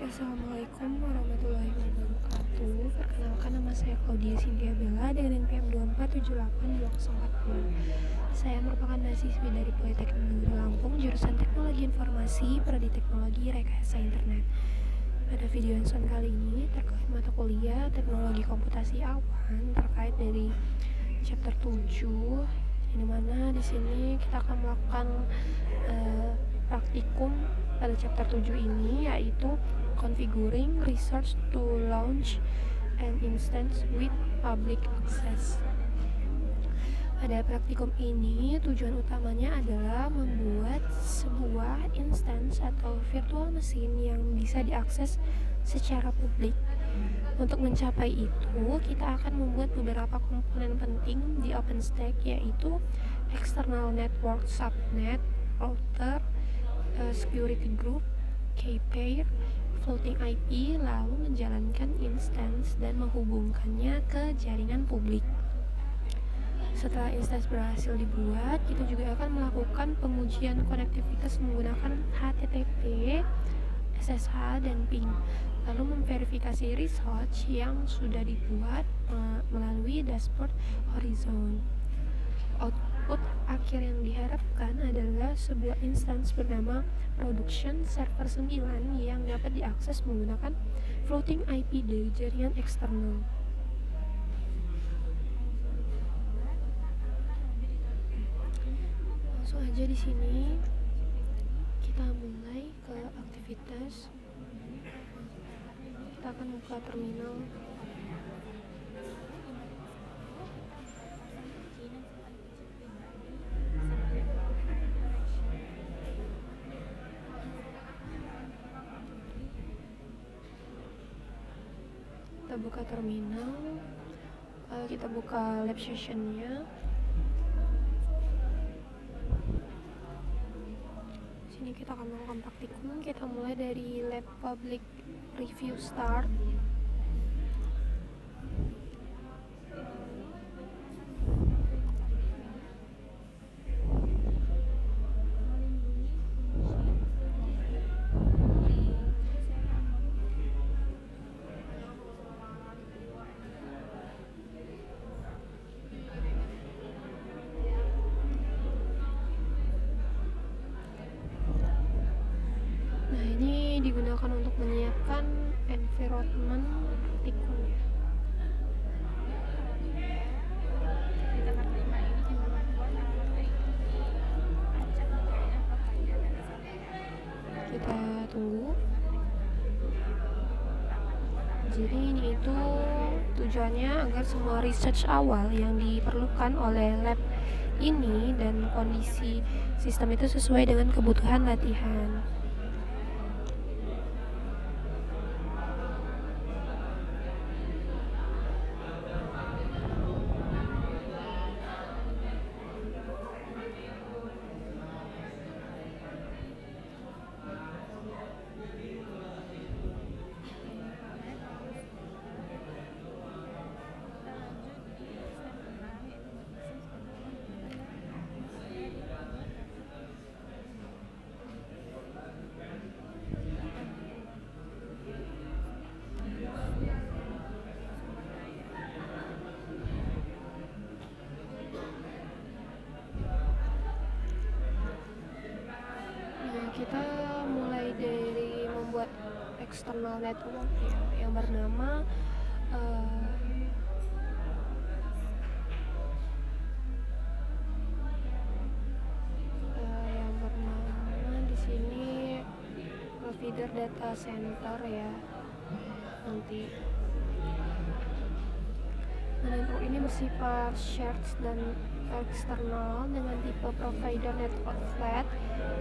Assalamualaikum warahmatullahi wabarakatuh. Perkenalkan, nama saya Claudia Cynthia Bella dengan NPM 2478 Saya merupakan mahasiswi dari Politeknik Negeri Lampung, jurusan Teknologi Informasi, Prodi Teknologi Rekayasa Internet. Pada video hands-on kali ini terkait mata kuliah Teknologi Komputasi Awan terkait dari chapter 7, yang mana di sini kita akan melakukan praktikum pada chapter 7 ini, yaitu Configuring Research to Launch an Instance with Public Access. Pada praktikum ini, tujuan utamanya adalah membuat sebuah instance atau virtual mesin yang bisa diakses secara publik. Untuk mencapai itu, kita akan membuat beberapa komponen penting di OpenStack, yaitu External Network Subnet, Router, Security Group, Key-pair, Floating IP, lalu menjalankan instance dan menghubungkannya ke jaringan publik. Setelah instance berhasil dibuat, kita juga akan melakukan pengujian konektivitas menggunakan HTTP, SSH, dan ping, lalu memverifikasi research yang sudah dibuat melalui dashboard Horizon. Output akhir yang diharapkan adalah sebuah instance bernama Production Server 9 yang dapat diakses menggunakan floating IP dari jaringan eksternal. Langsung aja di sini kita mulai ke aktivitas. Kita akan buka terminal. Kita buka terminal, kita buka lab sessionnya. Sini kita akan melakukan praktikum. Kita mulai dari lab public review start. Digunakan untuk menyiapkan environment praktikumnya. Kita tunggu. Jadi ini itu tujuannya agar semua research awal yang diperlukan oleh lab ini dan kondisi sistem itu sesuai dengan kebutuhan latihan. Kita mulai dari membuat external network yang bernama di sini feeder data center ya. Nanti network ini bersifat shared dan eksternal dengan tipe provider network flat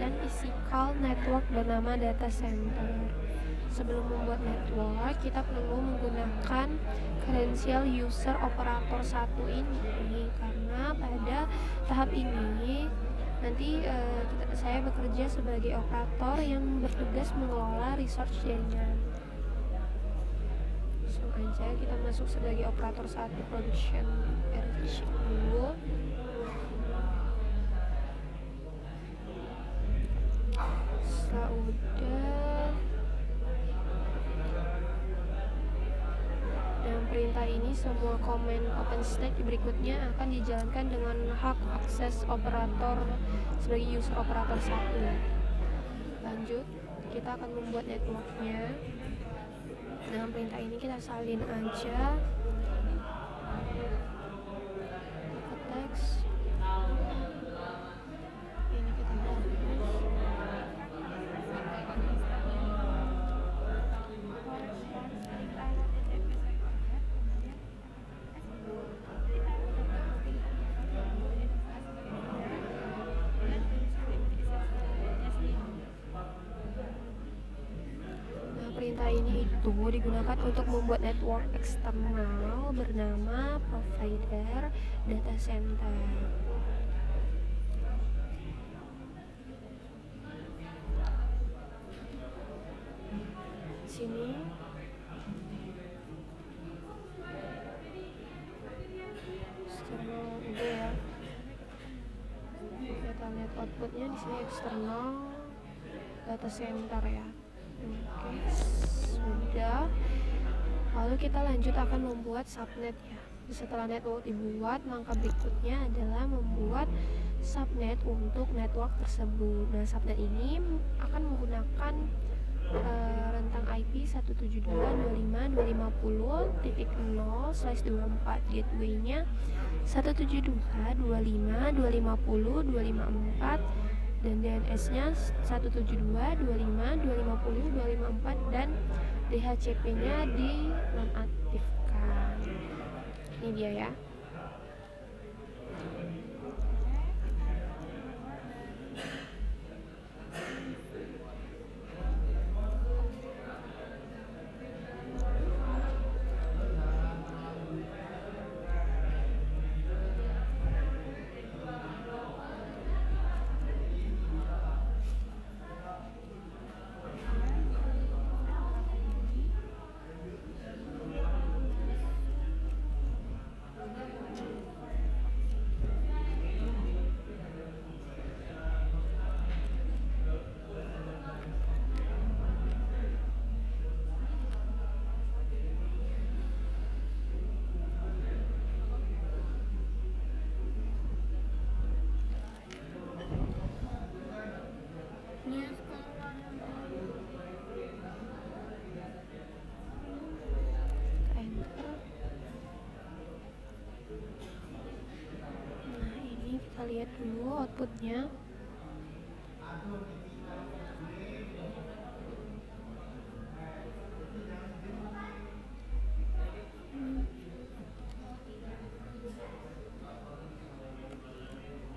dan physical network bernama data center. Sebelum membuat network, kita perlu menggunakan kredensial user operator 1 ini, karena pada tahap ini nanti saya bekerja sebagai operator yang bertugas mengelola resource jaringan. Langsung aja kita masuk sebagai operator 1 production RC dulu. Setelah udah Setelah ini semua komen OpenStack berikutnya akan dijalankan dengan hak akses operator sebagai user operator 1. Lanjut, kita akan membuat networknya. Dengan perintah ini kita salin aja ke teks. Ini kita hapus. Perintah ini itu digunakan untuk membuat network eksternal bernama provider data center. Sini eksternal udah ya. Kita lihat outputnya di sini eksternal data center ya. Oke, sudah. Lalu kita lanjut akan membuat subnet ya. Setelah network dibuat, langkah berikutnya adalah membuat subnet untuk network tersebut. Nah, subnet ini akan menggunakan rentang IP 172.25.250.0/24, gateway-nya 172.25.250.254 dan DNS-nya 172.25.250.254 dan DHCP-nya dinonaktifkan. Ini dia ya. Kita lihat dulu outputnya.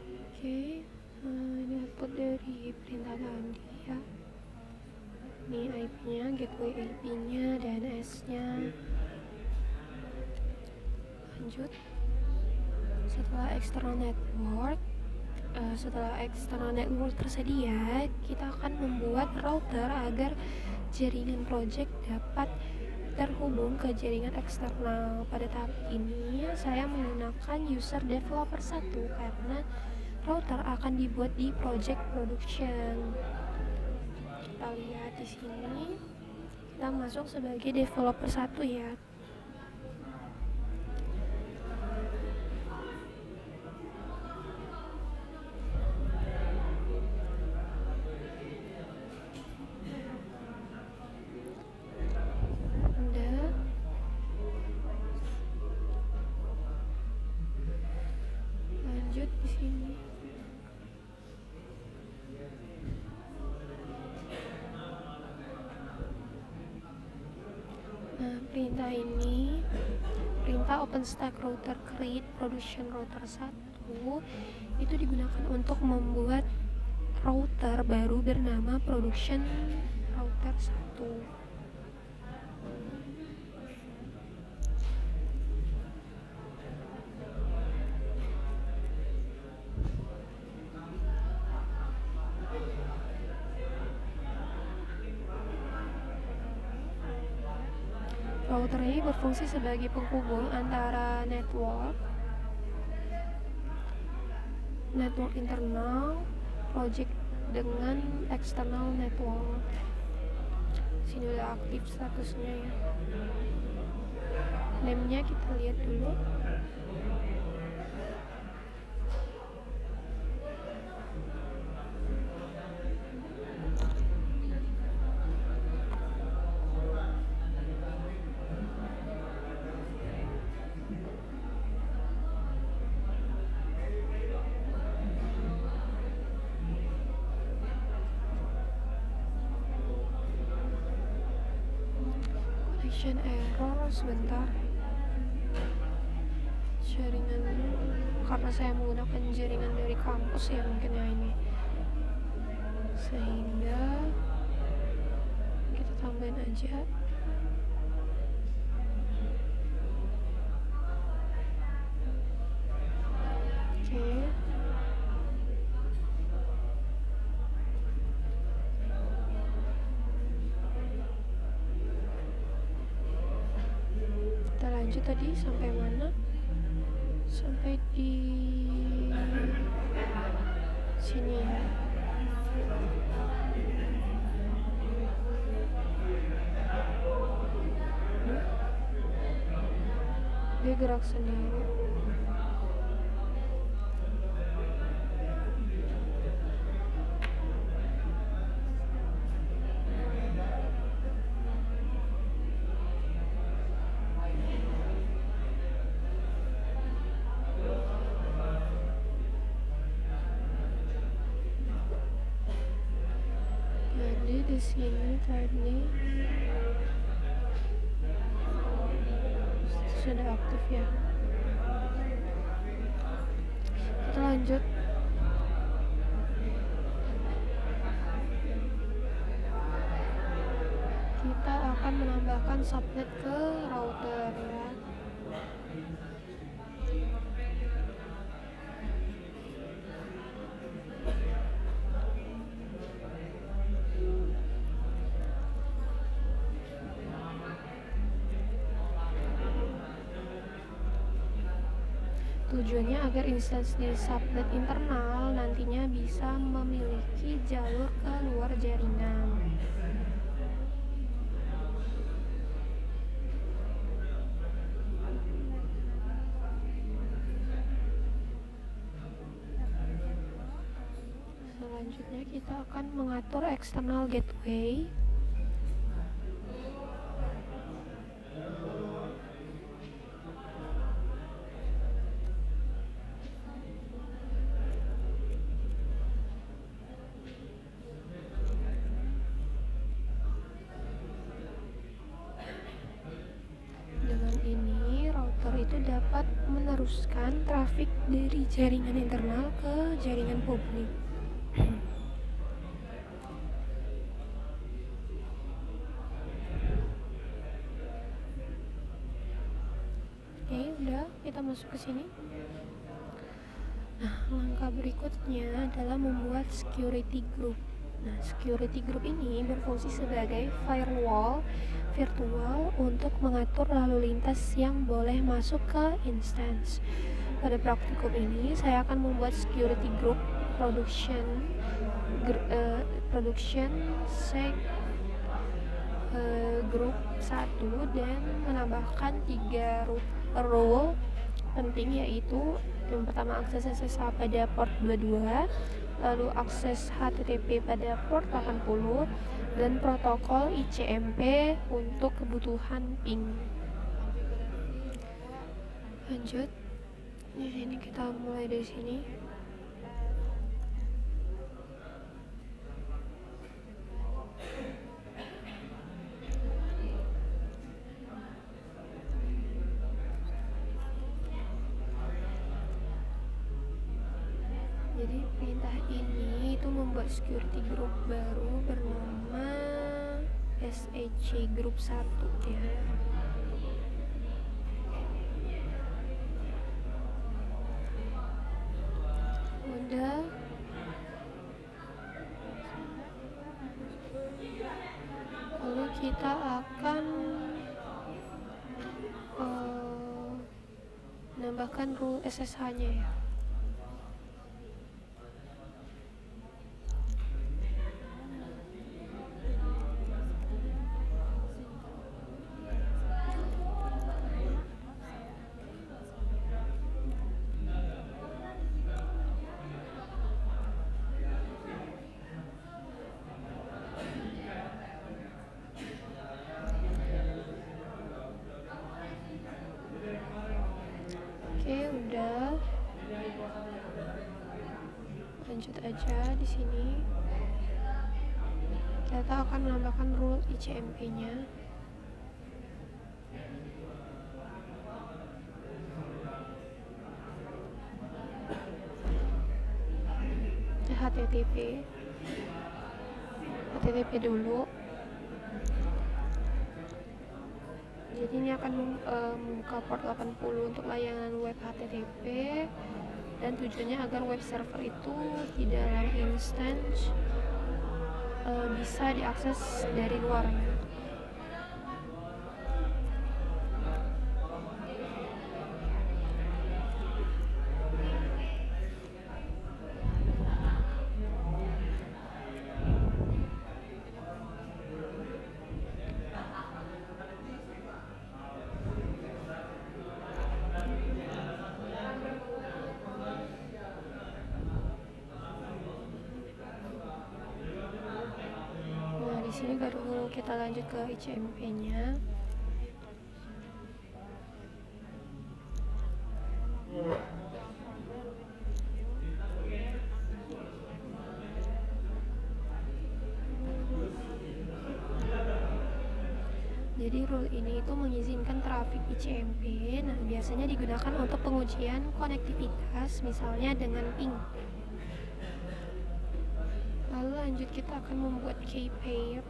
Oke, ini output dari perintah tadi ya. Ini IP-nya, gateway IP-nya, DNS-nya. Lanjut. Setelah external network tersedia, kita akan membuat router agar jaringan project dapat terhubung ke jaringan eksternal. Pada tahap ini saya menggunakan user developer 1 karena router akan dibuat di project production. Kita lihat di sini, kita masuk sebagai developer 1 ya. Di sini. Nah, perintah ini, perintah OpenStack router create production router 1 itu digunakan untuk membuat router baru bernama production router 1. Router ini berfungsi sebagai penghubung antara network internal project dengan external network. Sini udah aktif statusnya ya. Name-nya kita lihat dulu. Connection error, sebentar. Jaringannya, karena saya menggunakan jaringan dari kampus ya mungkin ya ini, sehingga kita tambahin aja. Oke. Kita lanjut tadi sampai mana? Sampai di sini ya. Dia gerak sendiri. Jadi di sini tadi sudah aktif ya. Kita lanjut. Kita akan menambahkan subnet ke router ya. Tujuannya agar instansi di subnet internal nantinya bisa memiliki jalur ke luar jaringan. Selanjutnya kita akan mengatur external gateway. Itu dapat meneruskan trafik dari jaringan internal ke jaringan publik. Oke, udah kita masuk ke sini. Nah, langkah berikutnya adalah membuat security group. Nah, security group ini berfungsi sebagai firewall virtual untuk mengatur lalu lintas yang boleh masuk ke instance. Pada praktikum ini, saya akan membuat security group production group 1 dan menambahkan 3 role penting, yaitu yang pertama akses SSH pada port 22, lalu akses HTTP pada port 80, dan protokol ICMP untuk kebutuhan ping. Lanjut. Di sini kita mulai dari sini. Jadi perintah ini itu membuat security group baru bernama SEC Group 1 ya. Udah. Lalu kita akan menambahkan rule SSH-nya ya. di sini data akan menambahkan rule ICMP-nya. HTTP dulu. Jadi ini akan membuka port 80 untuk layanan web HTTP, dan tujuannya agar web server itu di dalam instance bisa diakses dari luarnya. Di sini baru kita lanjut ke ICMP-nya. Jadi rule ini itu mengizinkan trafik ICMP. Nah, biasanya digunakan untuk pengujian konektivitas, misalnya dengan ping. Lalu lanjut, kita akan membuat key pair.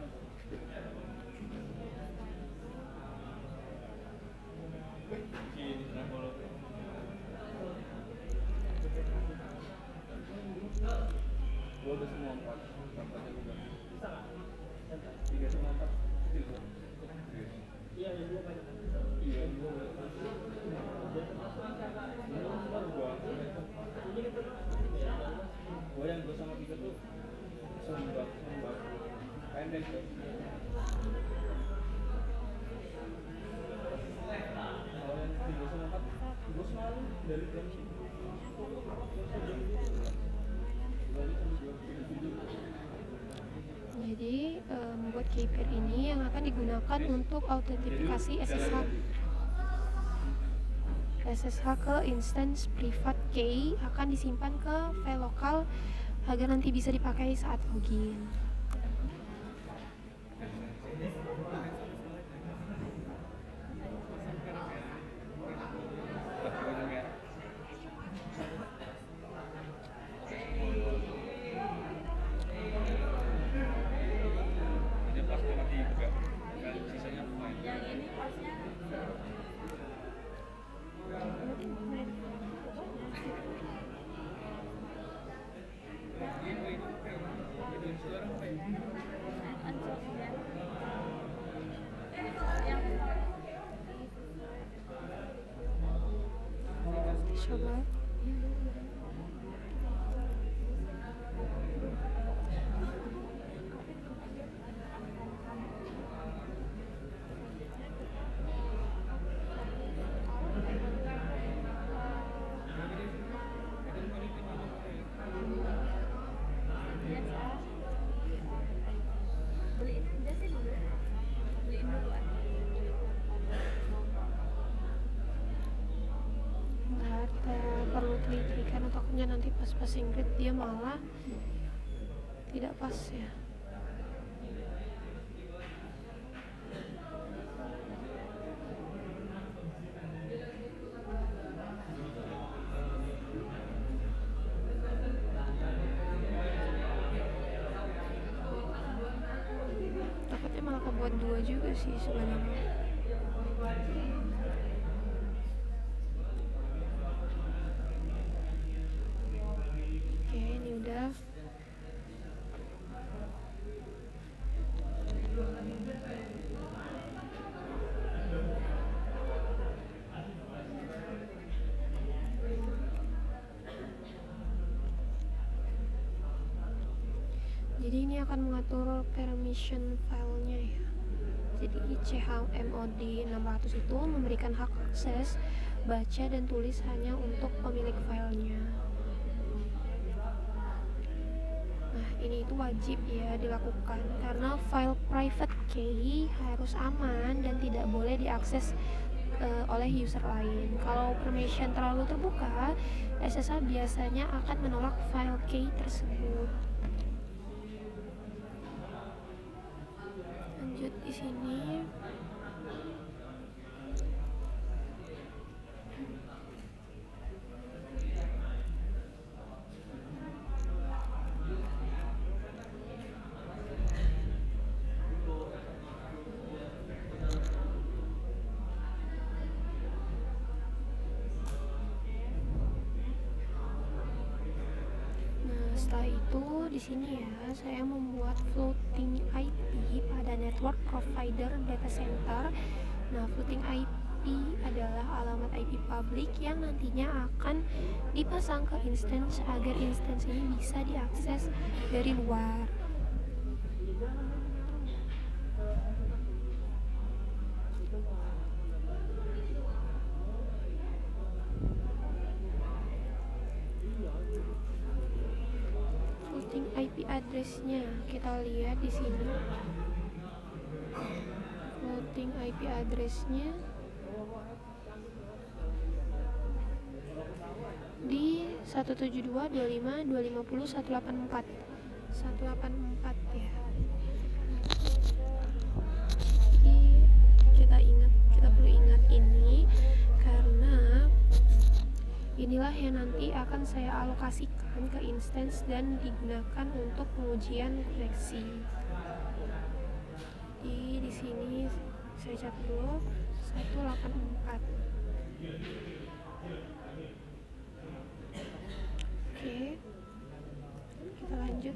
Jadi membuat key pair ini yang akan digunakan untuk autentifikasi SSH ke instance private key akan disimpan ke file lokal agar nanti bisa dipakai saat login. Coba. Perlu teliti karena takutnya nanti pas passing grade dia malah tidak pas ya. Takutnya malah kebuat 2 juga sih sebenarnya. Oke, ini udah. Jadi ini akan mengatur permission filenya ya. Jadi CHMOD 600 itu memberikan hak akses baca dan tulis hanya untuk pemilik filenya. Nah, ini itu wajib ya dilakukan karena file private key harus aman dan tidak boleh diakses oleh user lain. Kalau permission terlalu terbuka, SSH biasanya akan menolak file key tersebut. sini setelah itu di sini ya saya membuat floating IP pada network provider data center. Nah, floating IP adalah alamat IP publik yang nantinya akan dipasang ke instance agar instance ini bisa diakses dari luar. IP address-nya kita lihat di sini. Floating IP address-nya di 172.25.250.184 ya. Jadi kita perlu ingat ini karena inilah yang nanti akan saya alokasikan ke instance dan digunakan untuk pengujian koneksi. Di sini saya catat dulu 184. Oke, kita lanjut.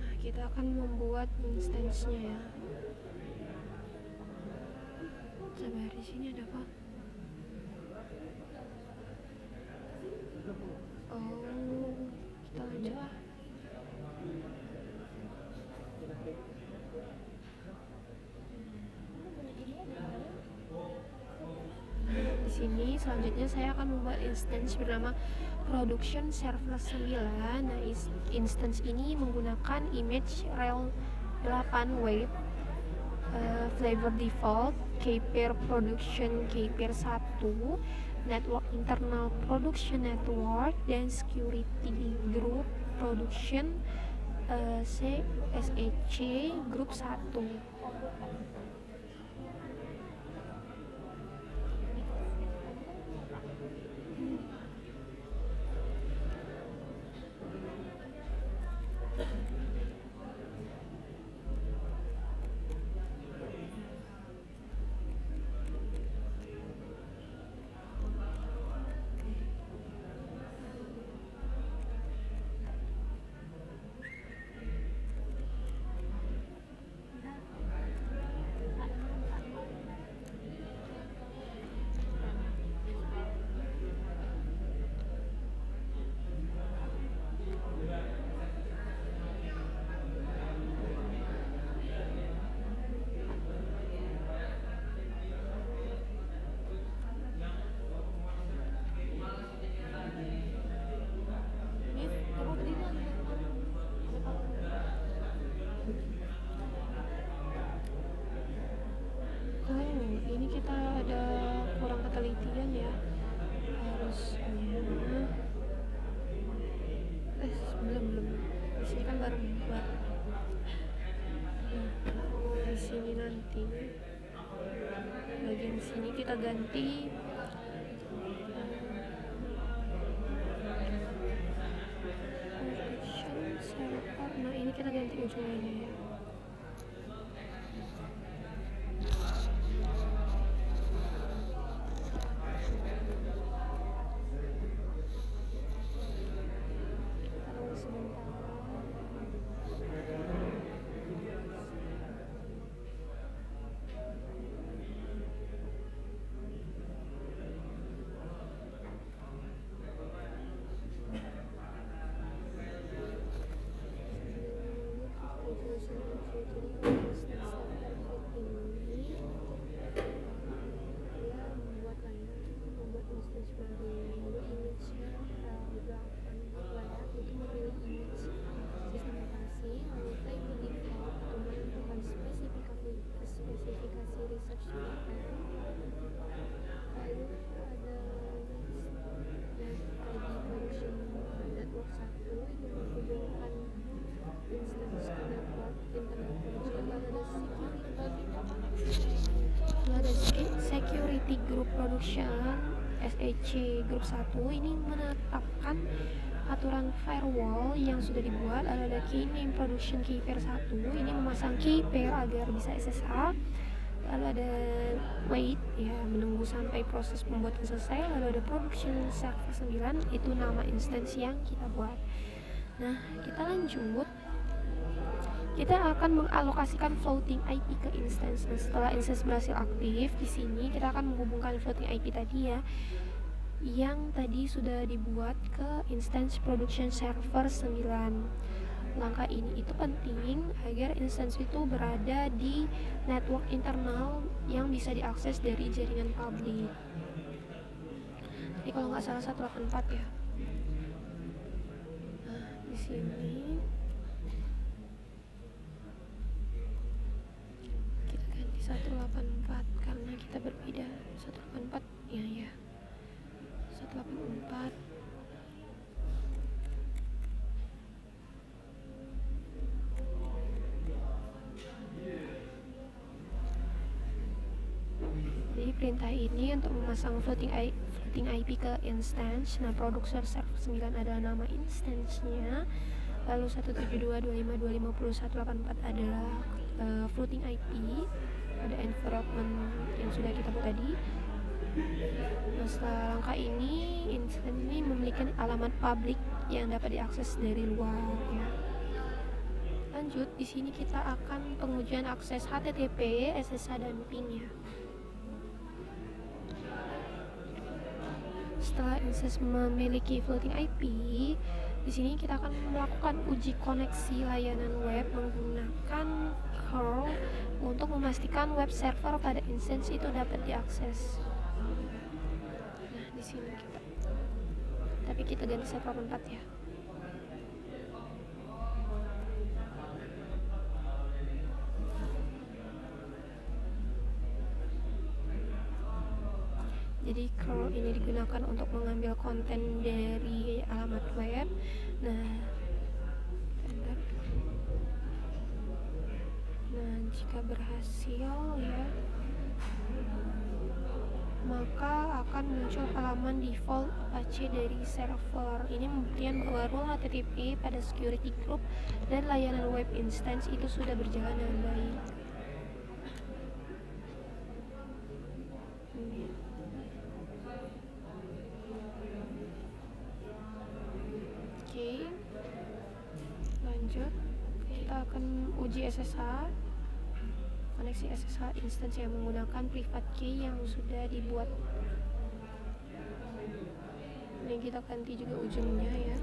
Nah, kita akan membuat instance-nya ya. Sabar, di sini ada apa? Kita lanjut lah. Di sini selanjutnya saya akan membuat instance bernama production server 9. Nah, instance ini menggunakan image rel 8 web, flavor default, kpair production kpair 1, network internal production network, dan security group production SEC group 1. Ini kita ada kurang ketelitian ya, harusnya belum di sini kan baru buat. Di sini nanti bagian sini kita ganti production server. Nah, ini kita ganti ujungnya ya. Group Production SEC Group 1 ini menetapkan aturan firewall yang sudah dibuat. Lalu ada key name production key pair 1, ini memasang key pair agar bisa SSH. Lalu ada wait, ya menunggu sampai proses pembuatan selesai. Lalu ada production server 9, itu nama instance yang kita buat. Nah, kita lanjut. Kita akan mengalokasikan floating IP ke instance. Nah, setelah instance berhasil aktif, di sini kita akan menghubungkan floating IP tadi ya, yang tadi sudah dibuat ke instance production server 9. Langkah ini itu penting agar instance itu berada di network internal yang bisa diakses dari jaringan publik. Jadi kalau nggak salah 184 ya. Nah, di sini kita ganti 184 karena kita berbeda. 184 ya. 184. Jadi perintah ini untuk memasang floating IP ke instance. Nah, producer server 9 adalah nama instance-nya. Lalu 172.25.250.184 adalah floating IP. Ada environment yang sudah kita buat tadi. Nah, setelah langkah ini, instance ini memiliki alamat publik yang dapat diakses dari luar ya. Lanjut, di sini kita akan pengujian akses HTTP, SSH dan ping ya. Setelah instance memiliki floating IP, di sini kita akan melakukan uji koneksi layanan web menggunakan curl untuk memastikan web server pada instance itu dapat diakses. Nah, di sini tapi kita ganti 184 ya. Jadi curl ini digunakan untuk mengambil konten dari alamat web. Nah, jika berhasil ya, maka akan muncul halaman default Apache dari server. Ini membuktikan bahwa rule HTTP pada security group dan layanan web instance itu sudah berjalan dengan baik. Oke, lanjut. Kita akan uji SSH. Koneksi SSH instance yang menggunakan private key yang sudah dibuat. Ini kita ganti juga ujungnya ya.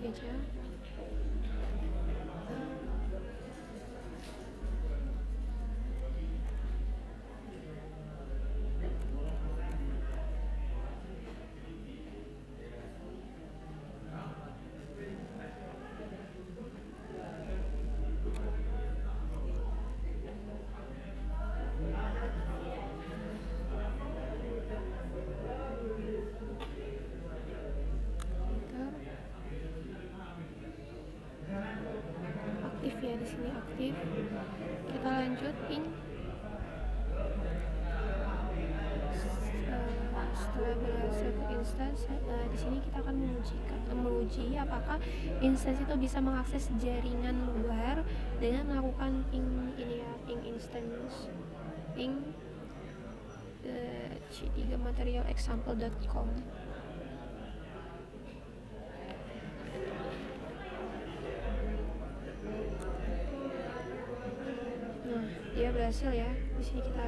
Aja. Aktif ya, di sini aktif. Kita lanjut ping. kita berhasil ke instance, di sini kita akan menguji apakah instance itu bisa mengakses jaringan luar dengan melakukan ping instance ping c3 material example.com. Nah, dia berhasil ya. Di sini kita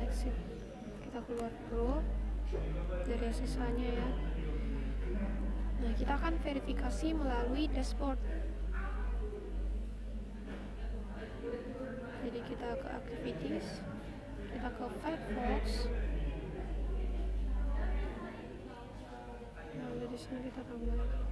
exit, kita keluar dulu dari SSH-nya ya. Nah, kita akan verifikasi melalui dashboard. Jadi kita ke activities, kita ke Firefox. Lalu di sini kita tambah lagi.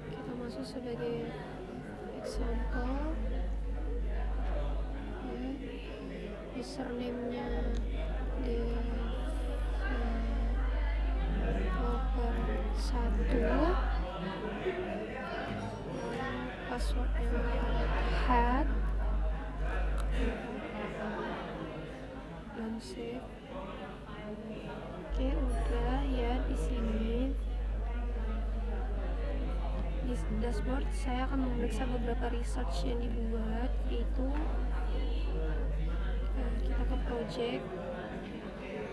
Kita masuk sebagai example ya. Username-nya developer 1, passwordnya hat, dan save. Oke, udah ya. Di sini di dashboard saya akan memeriksa beberapa research yang dibuat, yaitu kita ke project.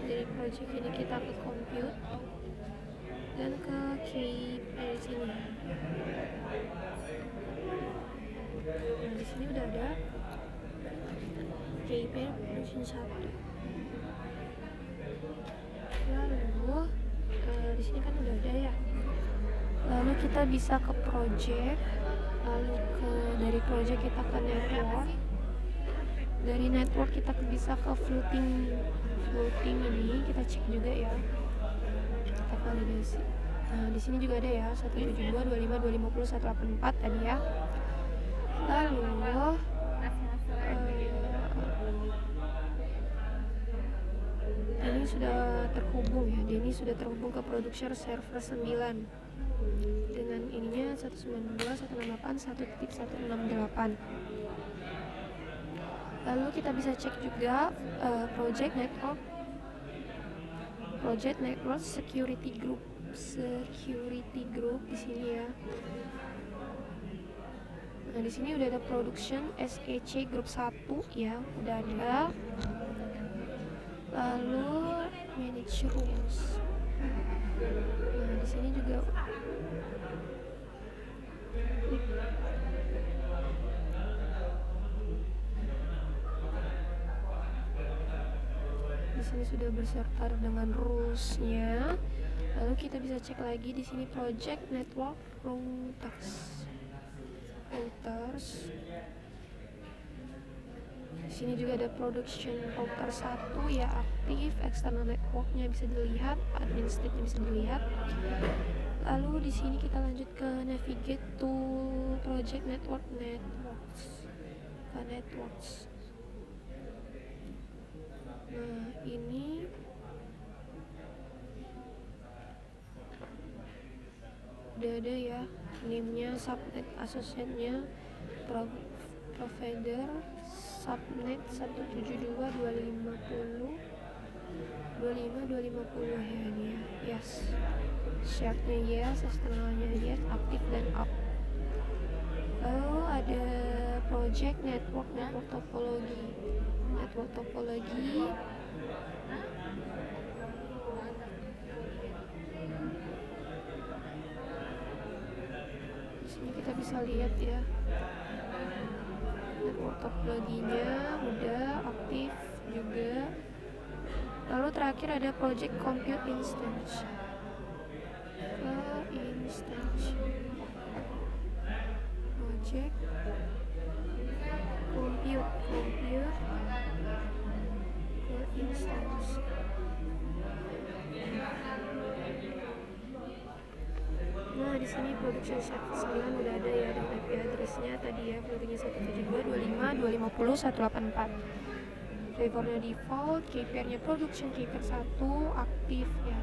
Dari project ini kita ke compute dan ke KPI sini. Nah, di sini udah ada KPI version 1. Lalu di sini kan udah ada ya. Lalu kita bisa ke project, lalu dari project kita ke network. Dari network kita bisa ke floating ini, kita cek juga ya, kita validasi. Nah, di sini juga ada ya 172, 25, 250, 184 tadi ya. Lalu ini sudah terhubung ya, ini sudah terhubung ke production server 9 dengan ininya 192.168.1.168. Lalu kita bisa cek juga project network security group di sini ya. Nah, di sini udah ada production SEC group 1 ya, udah ada. Lalu manage rules. Nah, di sini juga di sini sudah beserta dengan rules-nya. Lalu kita bisa cek lagi di sini project network routers. Di sini juga ada production router 1 ya, aktif, external networknya bisa dilihat, admin state-nya bisa dilihat. Lalu di sini kita lanjut ke navigate to project networks. Nah, ini udah ada ya, name-nya, subnet associate-nya, provider subnet 172.250.25.250 ya ini ya. Yes, shared-nya yes, externalnya yes, aktif dan up. Lalu ada project network topology. Di sini kita bisa lihat ya, network topologinya udah aktif juga. Lalu terakhir ada project compute instance. Project compute instance. di sini production set 9 udah ada ya, dan IP address-nya tadi ya, floating-nya 172.25.20.184. Flavornya default, KPR-nya production, KPR 1 aktif ya.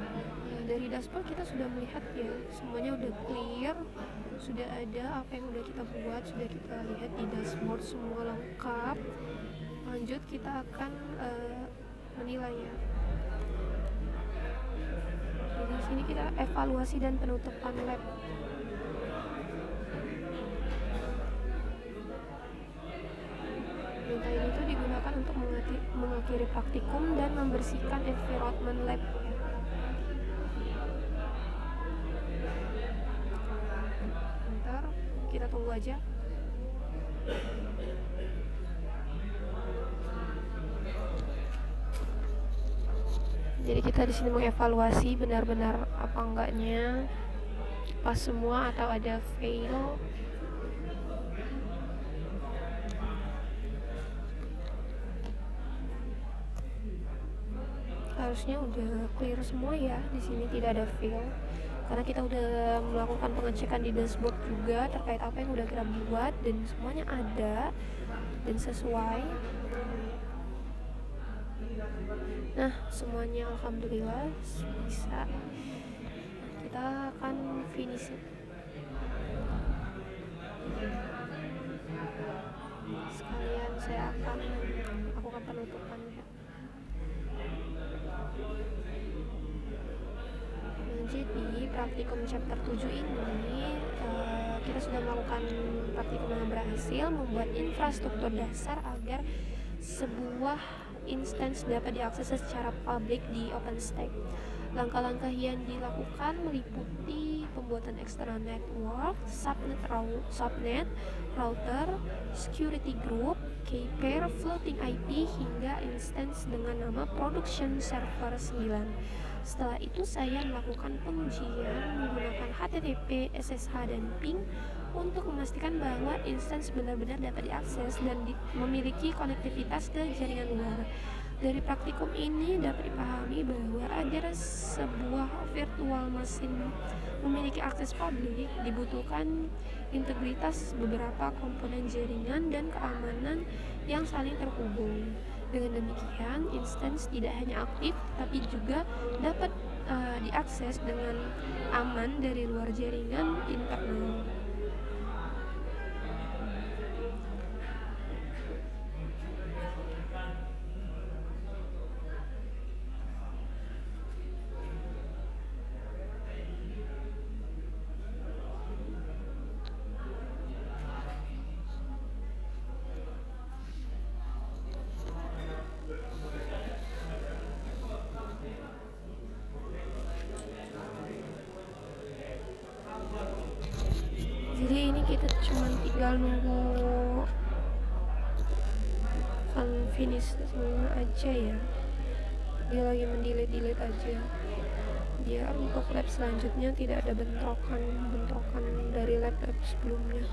Nah, dari dashboard kita sudah melihat ya, semuanya udah clear, sudah ada apa yang udah kita buat, sudah kita lihat di dashboard, semua lengkap. Lanjut kita akan menilai ya. Di sini kita evaluasi dan penutupan lab. Data ini tuh digunakan untuk mengakhiri praktikum dan membersihkan environment lab. Bentar, kita tunggu aja. Jadi kita di sini mengevaluasi benar-benar apa enggaknya pas semua atau ada fail. Harusnya udah clear semua ya, di sini tidak ada fail karena kita udah melakukan pengecekan di dashboard juga terkait apa yang udah kita buat, dan semuanya ada dan sesuai. Nah, semuanya alhamdulillah bisa. Kita akan finish. Sekalian saya akan lakukan penutupan ya. Jadi praktikum chapter 7 ini kita sudah melakukan praktikum yang berhasil, membuat infrastruktur dasar agar sebuah instance dapat diakses secara publik di OpenStack. Langkah-langkah yang dilakukan meliputi pembuatan external network, subnet, router, security group, KPAIR, floating IP, hingga instance dengan nama production server 9. Setelah itu saya melakukan pengujian menggunakan HTTP, SSH, dan ping untuk memastikan bahwa instance benar-benar dapat diakses dan memiliki konektivitas ke jaringan luar. Dari praktikum ini dapat dipahami bahwa agar sebuah virtual machine memiliki akses publik dibutuhkan integritas beberapa komponen jaringan dan keamanan yang saling terhubung. Dengan demikian, instance tidak hanya aktif tapi juga dapat diakses dengan aman dari luar jaringan internal. Jadi ini kita cuma tinggal nunggu finish semua aja ya. Dia lagi mendelete aja biar untuk lab selanjutnya tidak ada bentrokan dari lab sebelumnya.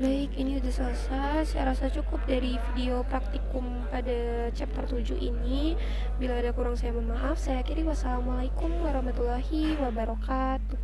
Baik, ini udah selesai. Saya rasa cukup dari video praktikum pada chapter 7 ini. Bila ada kurang saya mohon maaf. Saya akhiri, wassalamualaikum warahmatullahi wabarakatuh.